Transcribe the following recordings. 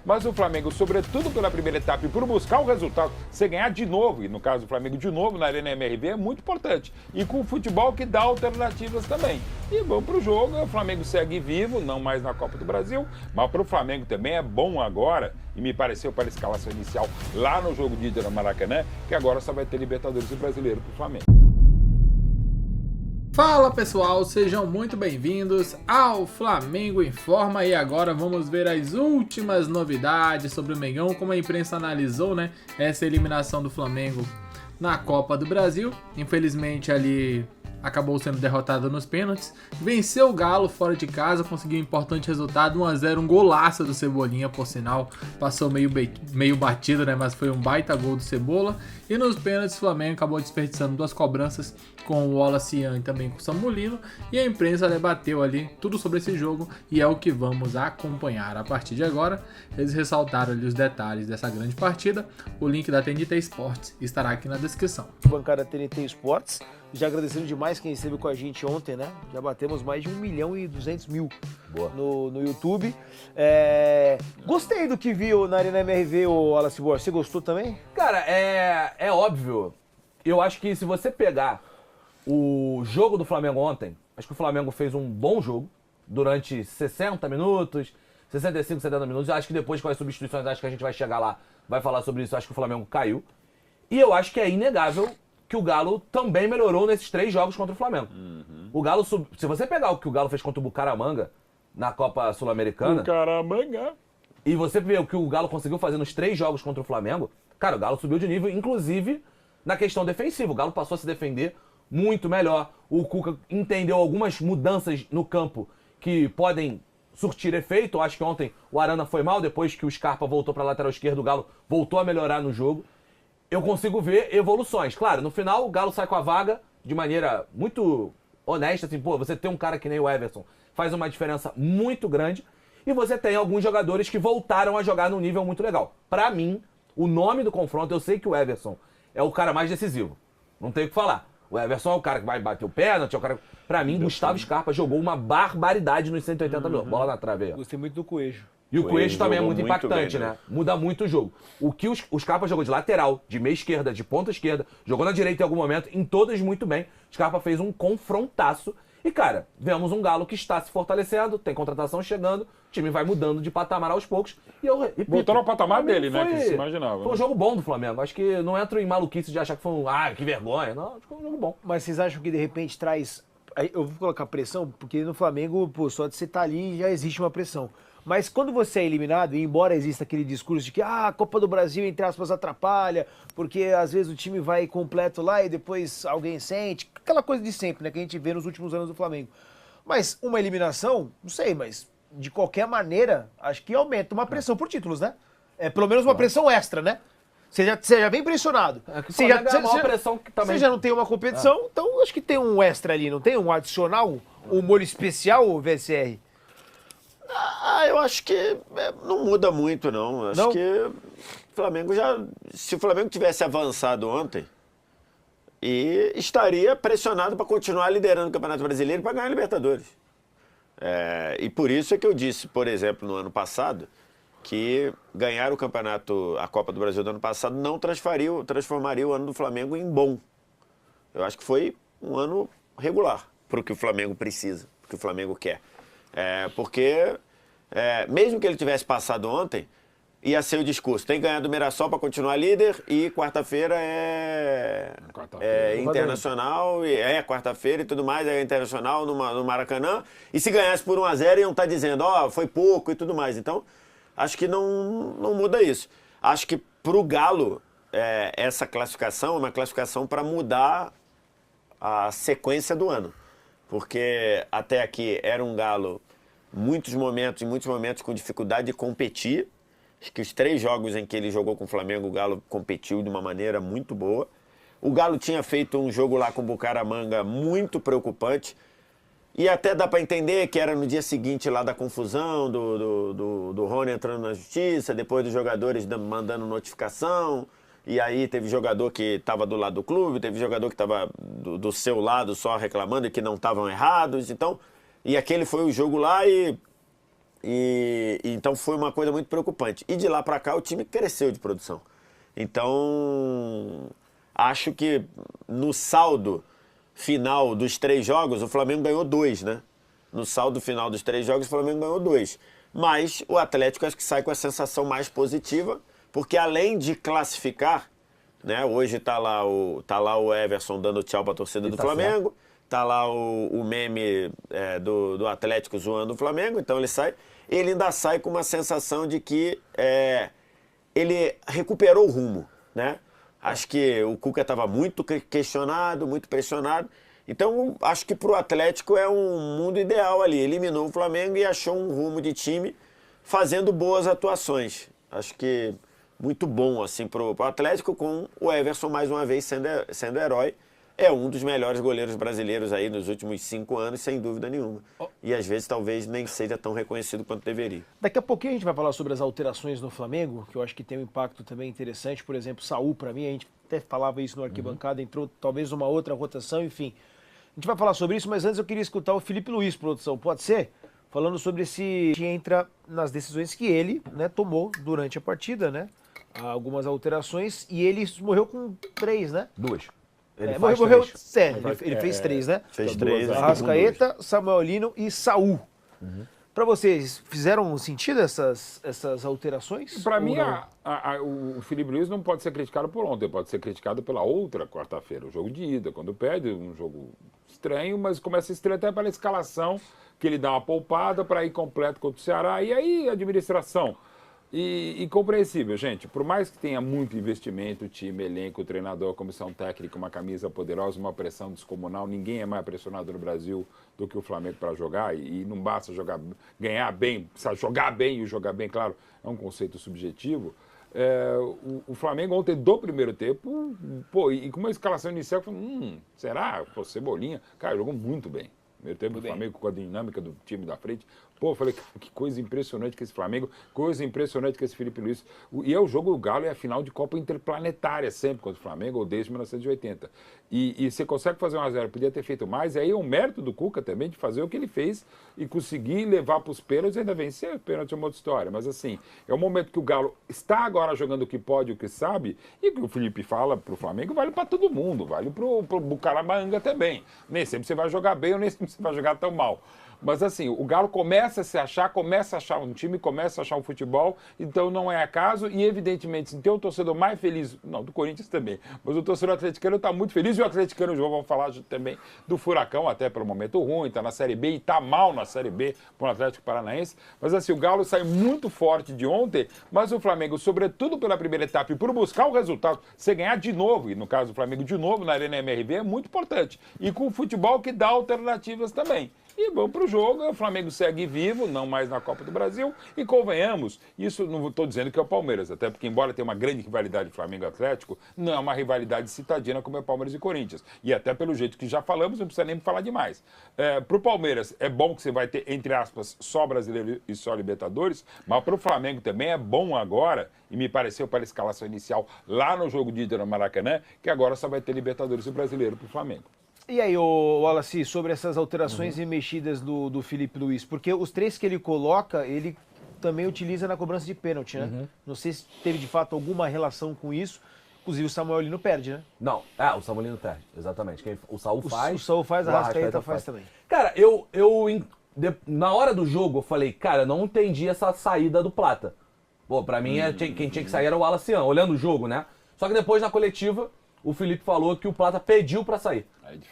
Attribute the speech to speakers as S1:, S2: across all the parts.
S1: mas o Flamengo, sobretudo pela primeira etapa e por buscar o resultado, você ganhar de novo, e no caso do Flamengo de novo na Arena MRV, é muito importante. E com o futebol que dá alternativas também. E vamos para o jogo, o Flamengo segue vivo, não mais na Copa do Brasil, mas para o Flamengo também é bom agora, e me pareceu para a escalação inicial lá no jogo de ida no Maracanã, que agora só vai ter Libertadores e Brasileiro para o Flamengo.
S2: Fala pessoal, sejam muito bem-vindos ao Flamengo Informa e agora vamos ver as últimas novidades sobre o Mengão, como a imprensa analisou, né, essa eliminação do Flamengo na Copa do Brasil. Infelizmente ali acabou sendo derrotado nos pênaltis, venceu o Galo fora de casa, conseguiu um importante resultado, 1-0, um golaço do Cebolinha, por sinal, passou meio batido, né, mas foi um baita gol do Cebola. E nos pênaltis o Flamengo acabou desperdiçando 2 cobranças com o Wallace e também com o Samulino, e a imprensa debateu ali tudo sobre esse jogo e é o que vamos acompanhar a partir de agora. Eles ressaltaram ali os detalhes dessa grande partida. O link da TNT Esportes estará aqui na descrição.
S3: Bancada TNT Esportes, já agradecendo demais quem esteve com a gente ontem, né? Já batemos mais de 1.200.000 no YouTube. Gostei do que viu na Arena MRV, o Wallace Borges. Você gostou também?
S4: Cara, é óbvio. Eu acho que se você pegar o jogo do Flamengo ontem, acho que o Flamengo fez um bom jogo durante 60 minutos, 65, 70 minutos. Eu acho que depois com as substituições, acho que a gente vai chegar lá, vai falar sobre isso. Acho que o Flamengo caiu. E eu acho que é inegável que o Galo também melhorou nesses 3 jogos contra o Flamengo. O Galo, se você pegar o que o Galo fez contra o Bucaramanga na Copa Sul-Americana, e você vê o que o Galo conseguiu fazer nos 3 jogos contra o Flamengo, cara, o Galo subiu de nível, inclusive na questão defensiva. O Galo passou a se defender muito melhor. O Cuca entendeu algumas mudanças no campo que podem surtir efeito. Eu acho que ontem o Arana foi mal, depois que o Scarpa voltou para a lateral esquerda, o Galo voltou a melhorar no jogo. Eu consigo ver evoluções. Claro, no final o Galo sai com a vaga de maneira muito honesta, assim, pô, você tem um cara que nem o Everson, faz uma diferença muito grande, e você tem alguns jogadores que voltaram a jogar num nível muito legal. Pra mim, o nome do confronto, eu sei que o Everson é o cara mais decisivo, não tem o que falar. O Everson é o cara que vai bater o pênalti, é o cara... Pra mim, Gustavo Scarpa jogou uma barbaridade nos 180 minutos. Bola na trave aí, ó.
S3: Gostei muito do Coelho.
S4: E o Coelho também é muito impactante,
S1: bem,
S4: né? Muda muito o jogo. O que o Scarpa jogou de lateral, de meia esquerda, de ponta esquerda, jogou na direita em algum momento, em todas muito bem. O Scarpa fez um confrontaço. E, cara, vemos um Galo que está se fortalecendo, tem contratação chegando, o time vai mudando de patamar aos poucos. E eu repito,
S1: voltando ao patamar dele, né? Que se imaginava.
S4: Foi um jogo bom do Flamengo. Acho que não entro em maluquice de achar que foi que vergonha. Não, acho que foi um jogo bom.
S3: Mas vocês acham que de repente traz... Eu vou colocar pressão, porque no Flamengo, pô, só de você estar ali já existe uma pressão. Mas quando você é eliminado, e embora exista aquele discurso de que a Copa do Brasil, entre aspas, atrapalha, porque às vezes o time vai completo lá e depois alguém sente, aquela coisa de sempre, né, que a gente vê nos últimos anos do Flamengo. Mas uma eliminação, não sei, mas de qualquer maneira, acho que aumenta uma pressão por títulos, né? É pelo menos uma pressão extra, né? Você já vem pressionado. Você já não tem uma competição, então acho que tem um extra ali, não tem um adicional, um molho especial, VSR?
S5: Eu acho que não muda muito, não. Acho que o Flamengo se o Flamengo tivesse avançado ontem, e estaria pressionado para continuar liderando o Campeonato Brasileiro para ganhar a Libertadores. E por isso é que eu disse, por exemplo, no ano passado, que ganhar o campeonato, a Copa do Brasil do ano passado, não transformaria o ano do Flamengo em bom. Eu acho que foi um ano regular para o que o Flamengo precisa, para o que o Flamengo quer. Porque, mesmo que ele tivesse passado ontem, ia ser o discurso: tem que ganhar do Mirassol para continuar líder, e quarta-feira é Internacional, quarta-feira e tudo mais, é Internacional no Maracanã, e se ganhasse por 1-0 iam estar dizendo, foi pouco e tudo mais. Então, acho que não muda isso. Acho que para o Galo, essa classificação é uma classificação para mudar a sequência do ano. Porque até aqui era um Galo, em muitos momentos com dificuldade de competir. Acho que os 3 jogos em que ele jogou com o Flamengo, o Galo competiu de uma maneira muito boa. O Galo tinha feito um jogo lá com o Bucaramanga muito preocupante. E até dá para entender que era no dia seguinte lá da confusão, do Rony entrando na justiça, depois dos jogadores mandando notificação. E aí teve jogador que estava do lado do clube, teve jogador que estava do seu lado só reclamando e que não estavam errados. Então, e aquele foi o jogo lá, e E então foi uma coisa muito preocupante. E de lá para cá o time cresceu de produção. Então, acho que no saldo final dos 3 jogos, o Flamengo ganhou 2, né? No saldo final dos 3 jogos, o Flamengo ganhou 2. Mas o Atlético acho que sai com a sensação mais positiva, porque além de classificar, né? Hoje tá lá o Everson dando tchau para a torcida do Flamengo, tá lá o meme do Atlético zoando o Flamengo, então ele ainda sai com uma sensação de que ele recuperou o rumo, né? Acho que o Cuca estava muito questionado, muito pressionado. Então, acho que para o Atlético é um mundo ideal ali. Eliminou o Flamengo e achou um rumo de time fazendo boas atuações. Acho que muito bom assim, para o Atlético, com o Everson mais uma vez sendo herói. É um dos melhores goleiros brasileiros aí nos últimos 5 anos, sem dúvida nenhuma. E às vezes talvez nem seja tão reconhecido quanto deveria.
S3: Daqui a pouquinho a gente vai falar sobre as alterações no Flamengo, que eu acho que tem um impacto também interessante. Por exemplo, Saul, para mim, a gente até falava isso no arquibancada, entrou talvez uma outra rotação, enfim. A gente vai falar sobre isso, mas antes eu queria escutar o Felipe Luiz, produção. Pode ser? Falando sobre esse... que entra nas decisões que ele, né, tomou durante a partida, né? Algumas alterações, e ele morreu com 3, né?
S4: 2.
S3: Ele fez 3, né?
S5: Fez 3.
S3: Arrascaeta, Samuel Lino e Saul. Para vocês, fizeram sentido essas alterações?
S1: Para mim,
S3: não?
S1: o Felipe Luiz não pode ser criticado por ontem, pode ser criticado pela outra quarta-feira, o jogo de ida, quando perde, um jogo estranho, mas começa a estranho até pela escalação, que ele dá uma poupada para ir completo contra o Ceará, e aí a administração. E compreensível, gente, por mais que tenha muito investimento, time, elenco, treinador, comissão técnica, uma camisa poderosa, uma pressão descomunal, ninguém é mais pressionado no Brasil do que o Flamengo para jogar, e não basta ganhar bem, precisa jogar bem, e jogar bem, claro, é um conceito subjetivo. O Flamengo ontem, do primeiro tempo, e com uma escalação inicial, será? Pô, Cebolinha, cara, jogou muito bem. Primeiro tempo do Flamengo com a dinâmica do time da frente. Pô, eu falei, que coisa impressionante que esse Flamengo, coisa impressionante que esse Felipe Luiz. E é o jogo do Galo, é a final de Copa Interplanetária sempre contra o Flamengo, ou desde 1980. E você consegue fazer 1-0, podia ter feito mais, e aí é um mérito do Cuca também de fazer o que ele fez e conseguir levar para os pênaltis e ainda vencer. O pênalti é uma outra história, mas assim, é um momento que o Galo está agora jogando o que pode, o que sabe, e o que o Felipe fala para o Flamengo vale para todo mundo, vale para o Bucaramanga também. Nem sempre você vai jogar bem, ou nem sempre você vai jogar tão mal. Mas assim, o Galo começa a se achar, começa a achar um time, começa a achar um futebol, então não é acaso, e evidentemente, se tem um torcedor mais feliz, não, do Corinthians também, mas o torcedor atleticano está muito feliz, e o atleticano, João, vamos falar também do Furacão, até pelo momento ruim, está na Série B, e está mal na Série B para o Atlético Paranaense, mas assim, o Galo sai muito forte de ontem, mas o Flamengo, sobretudo pela primeira etapa, e por buscar o resultado, você ganhar de novo, e no caso do Flamengo de novo na Arena MRV, é muito importante, e com o futebol que dá alternativas também. E vamos para o jogo, o Flamengo segue vivo, não mais na Copa do Brasil, e convenhamos, isso não estou dizendo que é o Palmeiras, até porque embora tenha uma grande rivalidade Flamengo e Atlético, não é uma rivalidade citadina como é Palmeiras e Corinthians. E até pelo jeito que já falamos, não precisa nem falar demais. Para o Palmeiras é bom que você vai ter, entre aspas, só Brasileiro e só Libertadores, mas para o Flamengo também é bom agora, e me pareceu pela escalação inicial lá no jogo de ida no Maracanã, que agora só vai ter Libertadores e Brasileiro para o Flamengo.
S3: E aí, Wallace, sobre essas alterações e mexidas do Felipe Luiz? Porque os 3 que ele coloca, ele também utiliza na cobrança de pênalti, né? Não sei se teve de fato alguma relação com isso. Inclusive o Samuel Lino perde, né?
S4: Não, o Samuel Lino perde, exatamente. O Saul faz.
S3: O Saul faz, a Arrascaeta faz também.
S4: Cara, na hora do jogo, eu falei, cara, não entendi essa saída do Plata. Pô, pra mim, quem tinha que sair era o Wallace, olhando o jogo, né? Só que depois, na coletiva, o Felipe falou que o Plata pediu pra sair.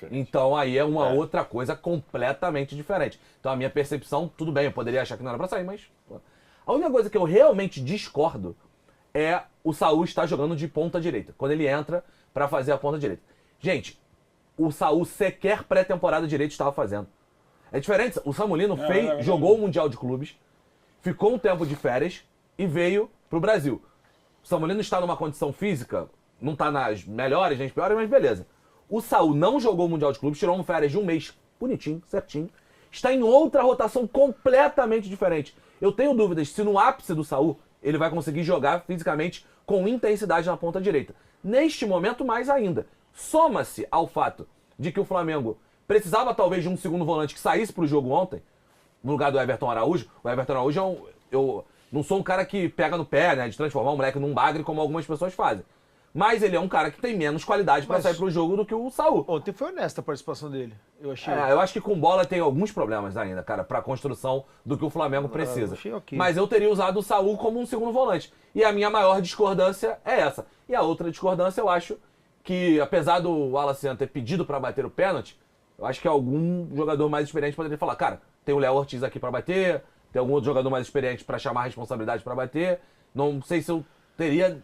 S4: Então aí é uma outra coisa completamente diferente. Então a minha percepção, tudo bem, eu poderia achar que não era pra sair, mas... A única coisa que eu realmente discordo é o Saul estar jogando de ponta direita. Quando ele entra pra fazer a ponta direita. Gente, o Saul sequer pré-temporada direita estava fazendo. É diferente, o Samulino jogou o Mundial de Clubes, ficou um tempo de férias e veio pro Brasil. O Samulino está numa condição física, não está nas melhores, nas piores, mas beleza. O Saul não jogou o Mundial de Clubes, tirou um férias de um mês, bonitinho, certinho. Está em outra rotação completamente diferente. Eu tenho dúvidas se no ápice do Saul ele vai conseguir jogar fisicamente com intensidade na ponta direita. Neste momento, mais ainda. Soma-se ao fato de que o Flamengo precisava talvez de um segundo volante que saísse para o jogo ontem. no lugar do Everton Araújo. O Everton Araújo eu não sou um cara que pega no pé, né? De transformar um moleque num bagre como algumas pessoas fazem. Mas ele é um cara que tem menos qualidade pra sair pro jogo do que o Saul.
S3: Ontem foi honesta a participação dele, eu achei.
S4: Eu acho que com bola tem alguns problemas ainda, cara, pra construção do que o Flamengo precisa.
S3: Achei ok.
S4: Mas eu teria usado o Saul como um segundo volante. E a minha maior discordância é essa. E a outra discordância, eu acho que, apesar do Wallace ter pedido pra bater o pênalti, eu acho que algum jogador mais experiente poderia falar, cara, tem o Léo Ortiz aqui pra bater, tem algum outro jogador mais experiente pra chamar a responsabilidade pra bater. Não sei se eu teria...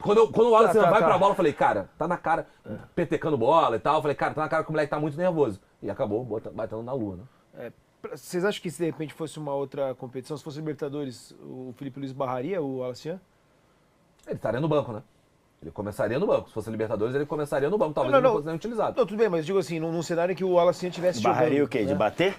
S4: Quando o Wallace vai pra bola, eu falei, cara, tá na cara, petecando bola e tal. Eu falei, cara, tá na cara que o moleque tá muito nervoso. E acabou batendo na lua, né?
S3: Vocês acham que se de repente fosse uma outra competição, se fosse Libertadores, o Felipe Luiz barraria o Wallace?
S4: Ele estaria no banco, né? Ele começaria no banco. Se fosse Libertadores, ele começaria no banco. Talvez ele não fosse nem utilizado.
S3: Não, tudo bem, mas digo assim, num cenário em que o Wallace tivesse jogando.
S5: Barraria o quê? De bater?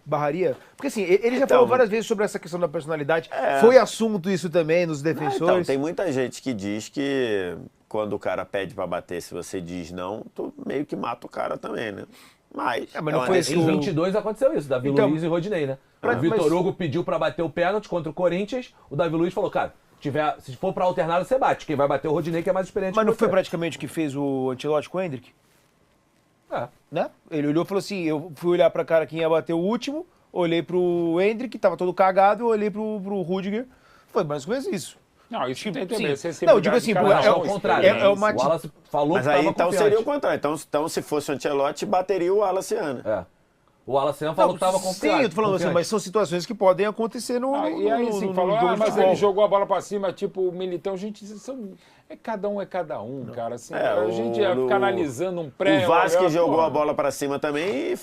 S3: Barraria. Porque assim, ele já
S5: Então,
S3: falou várias vezes sobre essa questão da personalidade. Foi assunto isso também nos defensores.
S5: Então, tem muita gente que diz que quando o cara pede pra bater, se você diz não, tu meio que mata o cara também, né? Mas
S3: não foi esse
S4: Em 22 aconteceu isso, Davi Luiz e Rodinei, né? O Vitor Hugo pediu pra bater o pênalti contra o Corinthians, o Davi Luiz falou, cara, se for pra alternado, você bate. Quem vai bater é o Rodinei, que é mais experiente.
S3: Mas não foi praticamente o que fez o Ancelotti com o Hendrick? Né? Ele olhou e falou assim, eu fui olhar pra cara quem ia bater o último, olhei pro Hendrick, tava todo cagado, olhei pro Rudiger. Foi mais ou menos isso.
S1: Não, isso tem também.
S3: Não, digo assim,
S4: é o contrário.
S3: É uma...
S4: O Wallace falou
S5: Mas
S4: que
S5: aí
S4: tava
S5: então
S4: confiante.
S5: seria o contrário. Então se fosse o Ancelotti, bateria o Wallace.
S4: O Wallace falou que tava confiante.
S3: Sim, eu tô falando assim, mas são situações que podem acontecer no
S1: E aí sim, falou, mas ele jogou a bola pra cima, tipo o Militão, gente, cada um, cara. Assim, a gente ia ficar analisando um pré...
S5: O Vasco jogou a bola pra cima também e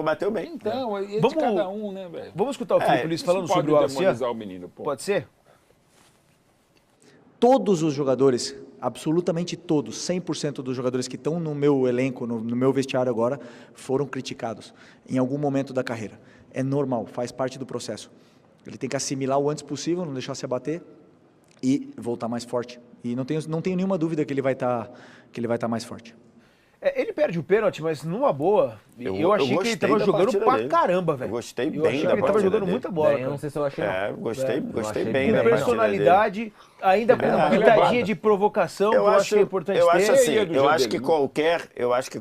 S5: bateu bem.
S1: Então, é de cada um, né, velho?
S3: Vamos escutar o Felipe Luiz falando sobre o Wallace?
S1: O menino, pô.
S3: Pode ser?
S6: Todos os jogadores, absolutamente todos, 100% dos jogadores que estão no meu elenco, no meu vestiário agora, foram criticados em algum momento da carreira. É normal, faz parte do processo. Ele tem que assimilar o antes possível, não deixar se abater e voltar mais forte. E não tenho nenhuma dúvida que ele vai estar mais forte.
S3: Ele perde o pênalti, mas numa boa. Eu achei que ele tava jogando pra caramba, velho.
S5: Eu gostei bem da
S3: partida. Ele tava jogando muita bola.
S4: Eu não sei se eu achei.
S5: Gostei bem
S3: Com
S5: da personalidade,
S3: ainda com uma pitadinha de provocação, eu acho que é importante ter.
S5: Eu acho assim, eu acho que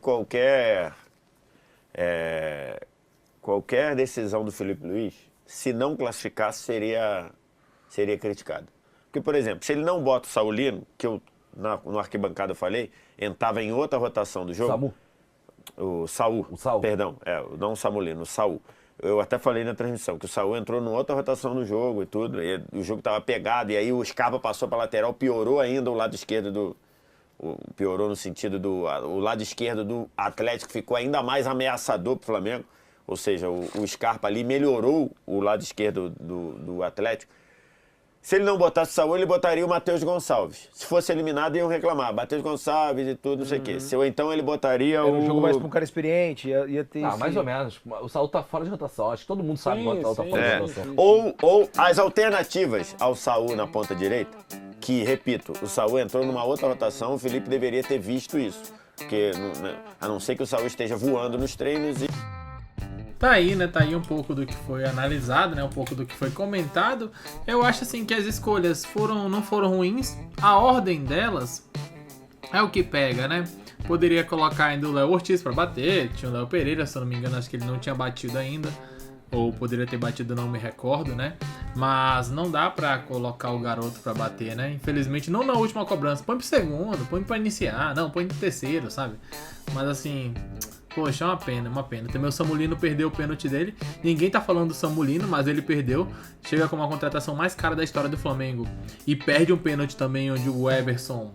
S5: qualquer decisão do Felipe Luiz, se não classificasse, seria criticado. Porque, por exemplo, se ele não bota o Saulino, que eu no arquibancada eu falei, entrava em outra rotação do jogo. O Saul. Perdão, não o Samulino, o Saul. Eu até falei na transmissão que o Saul entrou numa outra rotação do jogo e tudo, e o jogo estava pegado, e aí o Scarpa passou para a lateral, piorou ainda o lado esquerdo piorou no sentido o lado esquerdo do Atlético ficou ainda mais ameaçador para o Flamengo, ou seja, o Scarpa ali melhorou o lado esquerdo do Atlético. Se ele não botasse o Saul, ele botaria o Matheus Gonçalves. Se fosse eliminado, iam reclamar. Matheus Gonçalves e tudo, não sei o quê. Ou então ele botaria
S3: um jogo mais pra um cara experiente, ia ter...
S4: mais ou menos. O Saul tá fora de rotação. Acho que todo mundo sabe que o Saul tá fora de rotação.
S5: Ou as alternativas ao Saul na ponta direita, que, repito, o Saul entrou numa outra rotação, o Felipe deveria ter visto isso. Porque, a não ser que o Saul esteja voando nos treinos e...
S2: Tá aí, né? Tá aí um pouco do que foi analisado, né? Um pouco do que foi comentado. Eu acho assim que as escolhas não foram ruins. A ordem delas é o que pega, né? Poderia colocar ainda o Léo Ortiz pra bater. Tinha o Léo Pereira, se eu não me engano, acho que ele não tinha batido ainda. Ou poderia ter batido, não me recordo, né? Mas não dá pra colocar o garoto pra bater, né? Infelizmente, não na última cobrança. Põe pro segundo, põe pra iniciar. Não, põe pro terceiro, sabe? Mas assim... Poxa, é uma pena. Também o Samulino perdeu o pênalti dele. Ninguém tá falando do Samulino, mas ele perdeu. Chega com uma contratação mais cara da história do Flamengo. E perde um pênalti também onde o Everson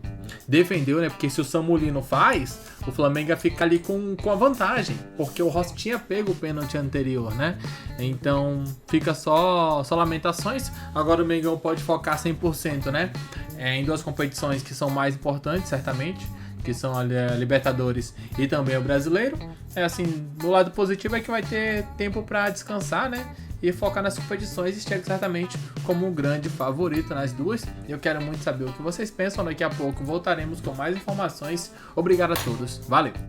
S2: defendeu, né? Porque se o Samulino faz, o Flamengo ia ficar ali com a vantagem. Porque o Rossi tinha pego o pênalti anterior, né? Então fica só lamentações. Agora o Mengão pode focar 100%, né? Em duas competições que são mais importantes, certamente, que são a Libertadores e também o Brasileiro. Assim, o lado positivo é que vai ter tempo para descansar, né? E focar nas competições, e chega certamente como um grande favorito nas duas. Eu quero muito saber o que vocês pensam. Daqui a pouco voltaremos com mais informações. Obrigado a todos. Valeu!